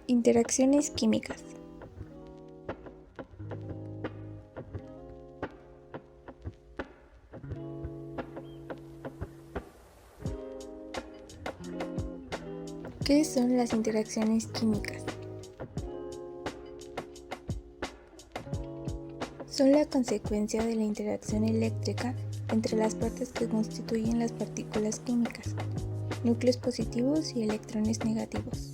Interacciones químicas. ¿Qué son las interacciones químicas? Son la consecuencia de la interacción eléctrica entre las partes que constituyen las partículas químicas, núcleos positivos y electrones negativos.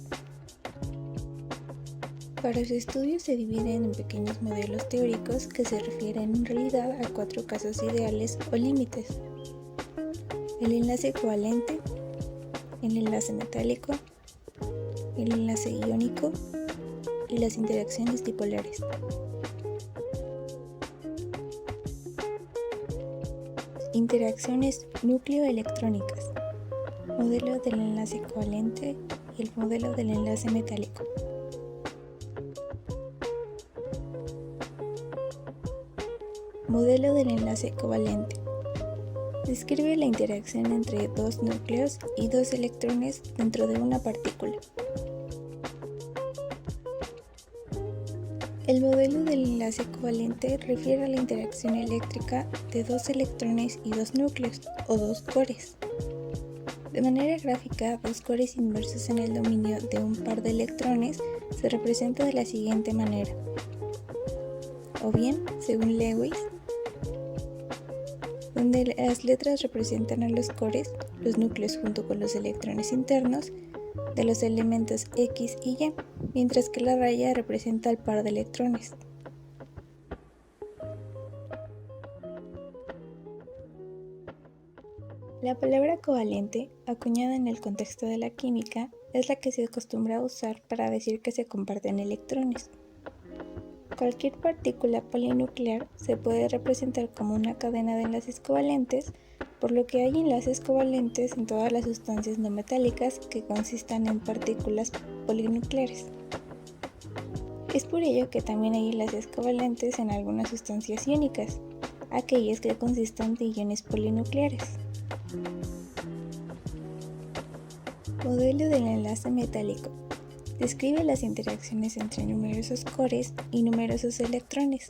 Para su estudio se dividen en pequeños modelos teóricos que se refieren en realidad a 4 casos ideales o límites: el enlace covalente, el enlace metálico, el enlace iónico y las interacciones dipolares. Interacciones núcleo-electrónicas, modelo del enlace covalente y el modelo del enlace metálico. Modelo del enlace covalente. Describe la interacción entre 2 núcleos y 2 electrones dentro de una partícula. El modelo del enlace covalente refiere a la interacción eléctrica de 2 electrones y 2 núcleos, o 2 cores. De manera gráfica, 2 cores inmersos en el dominio de un par de electrones se representa de la siguiente manera. O bien, según Lewis, donde las letras representan a los cores, los núcleos junto con los electrones internos de los elementos X y Y, mientras que la raya representa al par de electrones. La palabra covalente, acuñada en el contexto de la química, es la que se acostumbra a usar para decir que se comparten electrones. Cualquier partícula polinuclear se puede representar como una cadena de enlaces covalentes, por lo que hay enlaces covalentes en todas las sustancias no metálicas que consistan en partículas polinucleares. Es por ello que también hay enlaces covalentes en algunas sustancias iónicas, aquellas que consistan de iones polinucleares. Modelo del enlace metálico. Describe las interacciones entre numerosos cores y numerosos electrones.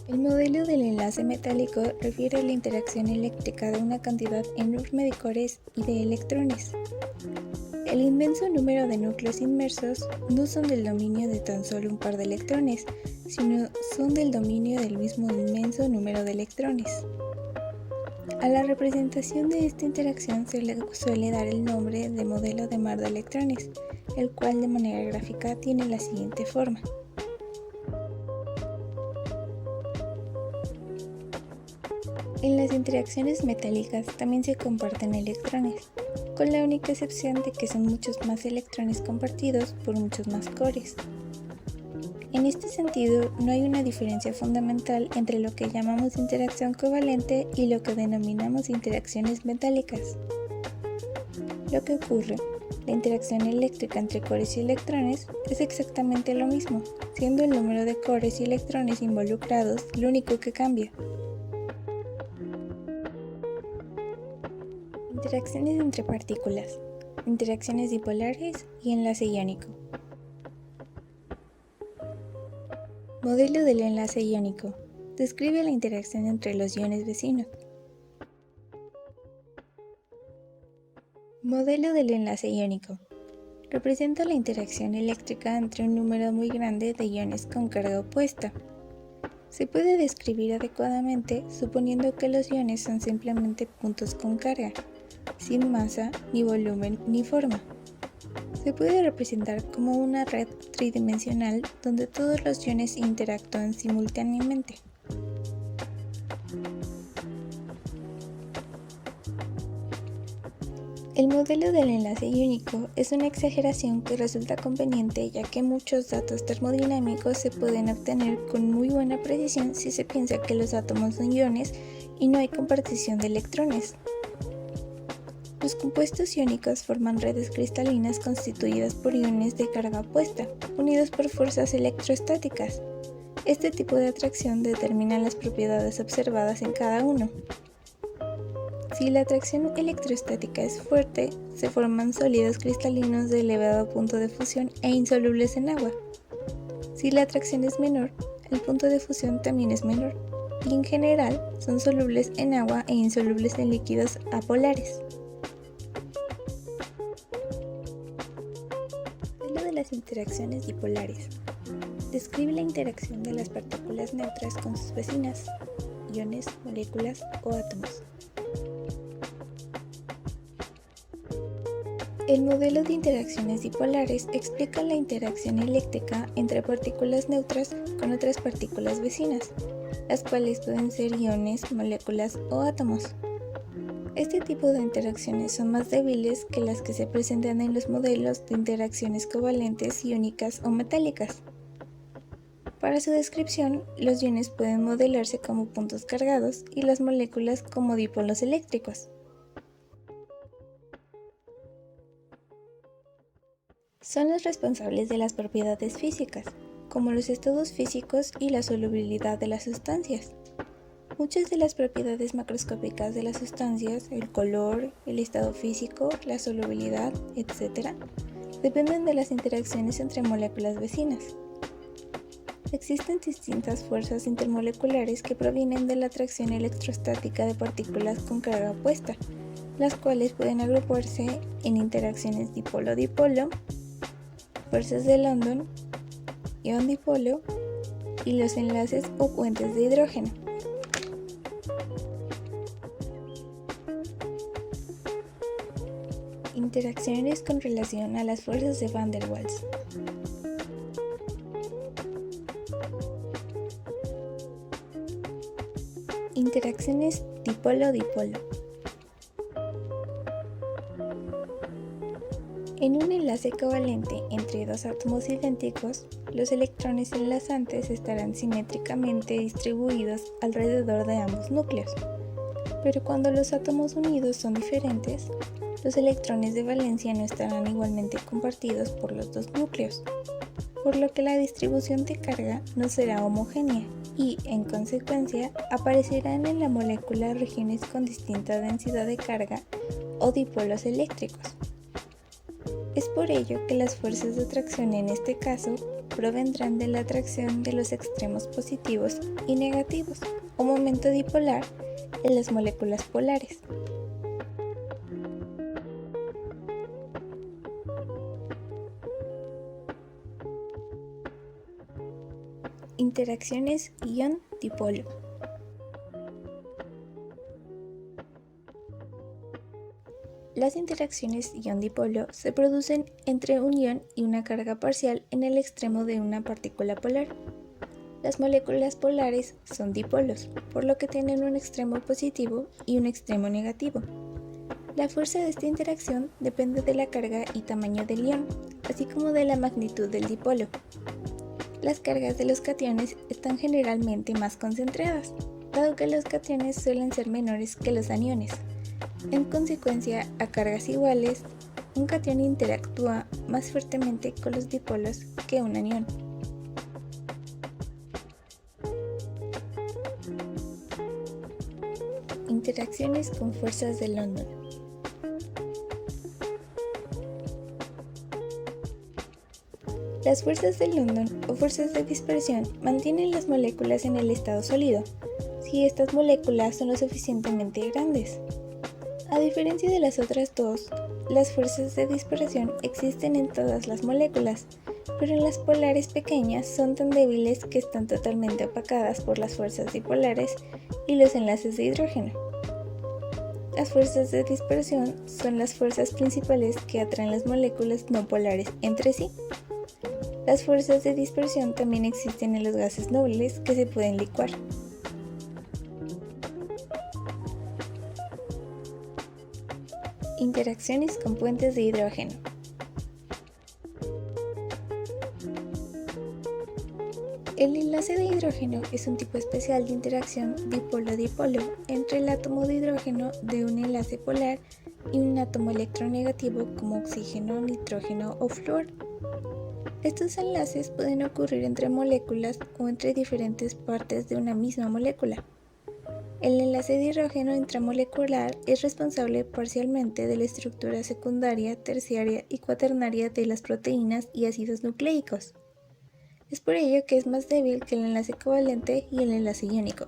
El modelo del enlace metálico refiere a la interacción eléctrica de una cantidad enorme de cores y de electrones. El inmenso número de núcleos inmersos no son del dominio de tan solo un par de electrones, sino son del dominio del mismo inmenso número de electrones. A la representación de esta interacción se le suele dar el nombre de modelo de mar de electrones, el cual de manera gráfica tiene la siguiente forma. En las interacciones metálicas también se comparten electrones, con la única excepción de que son muchos más electrones compartidos por muchos más cores. En este sentido, no hay una diferencia fundamental entre lo que llamamos interacción covalente y lo que denominamos interacciones metálicas. Lo que ocurre, la interacción eléctrica entre cores y electrones, es exactamente lo mismo, siendo el número de cores y electrones involucrados lo único que cambia. Interacciones entre partículas, interacciones dipolares y enlace iónico. Modelo del enlace iónico. Describe la interacción entre los iones vecinos. Modelo del enlace iónico. Representa la interacción eléctrica entre un número muy grande de iones con carga opuesta. Se puede describir adecuadamente suponiendo que los iones son simplemente puntos con carga, sin masa, ni volumen, ni forma. Se puede representar como una red tridimensional donde todos los iones interactúan simultáneamente. El modelo del enlace iónico es una exageración que resulta conveniente ya que muchos datos termodinámicos se pueden obtener con muy buena precisión si se piensa que los átomos son iones y no hay compartición de electrones. Los compuestos iónicos forman redes cristalinas constituidas por iones de carga opuesta, unidos por fuerzas electrostáticas. Este tipo de atracción determina las propiedades observadas en cada uno. Si la atracción electrostática es fuerte, se forman sólidos cristalinos de elevado punto de fusión e insolubles en agua. Si la atracción es menor, el punto de fusión también es menor, y en general son solubles en agua e insolubles en líquidos apolares. Modelo de las interacciones dipolares. Describe la interacción de las partículas neutras con sus vecinas, iones, moléculas o átomos. El modelo de interacciones dipolares explica la interacción eléctrica entre partículas neutras con otras partículas vecinas, las cuales pueden ser iones, moléculas o átomos. Este tipo de interacciones son más débiles que las que se presentan en los modelos de interacciones covalentes iónicas o metálicas. Para su descripción, los iones pueden modelarse como puntos cargados y las moléculas como dipolos eléctricos. Son los responsables de las propiedades físicas, como los estados físicos y la solubilidad de las sustancias. Muchas de las propiedades macroscópicas de las sustancias, el color, el estado físico, la solubilidad, etc., dependen de las interacciones entre moléculas vecinas. Existen distintas fuerzas intermoleculares que provienen de la atracción electrostática de partículas con carga opuesta, las cuales pueden agruparse en interacciones dipolo-dipolo, fuerzas de London, ion-dipolo y los enlaces o puentes de hidrógeno. Interacciones con relación a las fuerzas de Van der Waals. Interacciones dipolo-dipolo. En un enlace covalente entre dos átomos idénticos, los electrones enlazantes estarán simétricamente distribuidos alrededor de ambos núcleos. Pero cuando los átomos unidos son diferentes, los electrones de valencia no estarán igualmente compartidos por los dos núcleos, por lo que la distribución de carga no será homogénea y, en consecuencia, aparecerán en la molécula regiones con distinta densidad de carga o dipolos eléctricos. Es por ello que las fuerzas de atracción en este caso provendrán de la atracción de los extremos positivos y negativos, o momento dipolar, en las moléculas polares. Interacciones ion-dipolo. Las interacciones ion-dipolo se producen entre un ion y una carga parcial en el extremo de una partícula polar. Las moléculas polares son dipolos, por lo que tienen un extremo positivo y un extremo negativo. La fuerza de esta interacción depende de la carga y tamaño del ion, así como de la magnitud del dipolo. Las cargas de los cationes están generalmente más concentradas, dado que los cationes suelen ser menores que los aniones. En consecuencia, a cargas iguales, un catión interactúa más fuertemente con los dipolos que un anión. Interacciones con fuerzas de London. Las fuerzas de London o fuerzas de dispersión mantienen las moléculas en el estado sólido, si estas moléculas son lo suficientemente grandes. A diferencia de las otras dos, las fuerzas de dispersión existen en todas las moléculas, pero en las polares pequeñas son tan débiles que están totalmente opacadas por las fuerzas dipolares y los enlaces de hidrógeno. Las fuerzas de dispersión son las fuerzas principales que atraen las moléculas no polares entre sí. Las fuerzas de dispersión también existen en los gases nobles que se pueden licuar. Interacciones con puentes de hidrógeno. El enlace de hidrógeno es un tipo especial de interacción dipolo-dipolo entre el átomo de hidrógeno de un enlace polar y un átomo electronegativo como oxígeno, nitrógeno o flúor. Estos enlaces pueden ocurrir entre moléculas o entre diferentes partes de una misma molécula. El enlace de hidrógeno intramolecular es responsable parcialmente de la estructura secundaria, terciaria y cuaternaria de las proteínas y ácidos nucleicos. Es por ello que es más débil que el enlace covalente y el enlace iónico.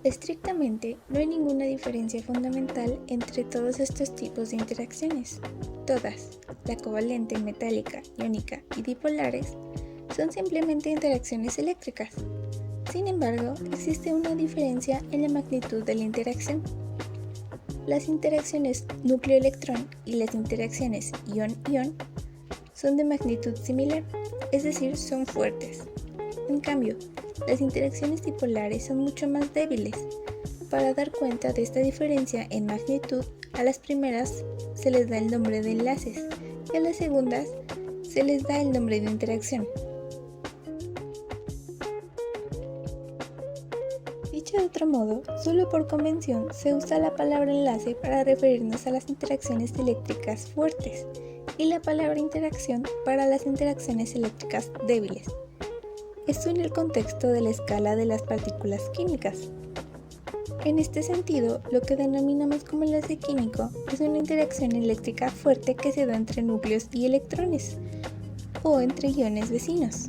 Estrictamente, no hay ninguna diferencia fundamental entre todos estos tipos de interacciones. Todas, la covalente, metálica, iónica y dipolares, son simplemente interacciones eléctricas. Sin embargo, existe una diferencia en la magnitud de la interacción. Las interacciones núcleo-electrón y las interacciones ión-ión son de magnitud similar, es decir, son fuertes. En cambio, las interacciones dipolares son mucho más débiles. Para dar cuenta de esta diferencia en magnitud, a las primeras se les da el nombre de enlaces y a las segundas se les da el nombre de interacción. Dicho de otro modo, solo por convención se usa la palabra enlace para referirnos a las interacciones eléctricas fuertes y la palabra interacción para las interacciones eléctricas débiles. Esto en el contexto de la escala de las partículas químicas. En este sentido, lo que denominamos como enlace químico es una interacción eléctrica fuerte que se da entre núcleos y electrones, o entre iones vecinos.